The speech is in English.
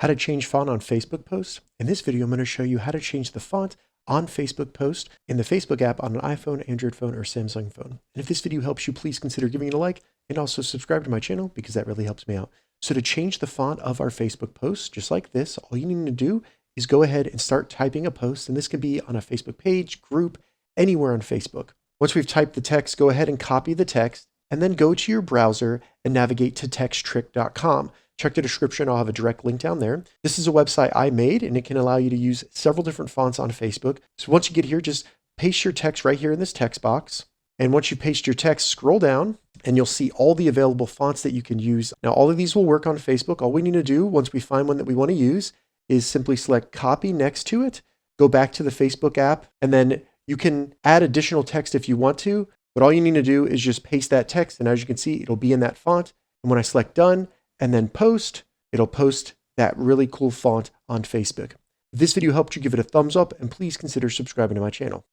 how to change font on Facebook posts. In this video, I'm going to show you how to change the font on Facebook post in the Facebook app on an iPhone, Android phone, or Samsung phone. And if this video helps you, please consider giving it a like and also subscribe to my channel because that really helps me out. So to change the font of our Facebook posts, just like this, all you need to do is go ahead and start typing a post. And this can be on a Facebook page, group, anywhere on Facebook. Once we've typed the text, go ahead and copy the text and then go to your browser and navigate to texttrick.com. Check the description, I'll have a direct link down there. This is a website I made and it can allow you to use several different fonts on Facebook. So once you get here, just paste your text right here in this text box. And once you paste your text, scroll down and you'll see all the available fonts that you can use. Now, all of these will work on Facebook. All we need to do once we find one that we want to use is simply select copy next to it, go back to the Facebook app, and then you can add additional text if you want to, but all you need to do is just paste that text. And as you can see, it'll be in that font. And when I select done and then post, it'll post that really cool font on Facebook. If this video helped you, give it a thumbs up and please consider subscribing to my channel.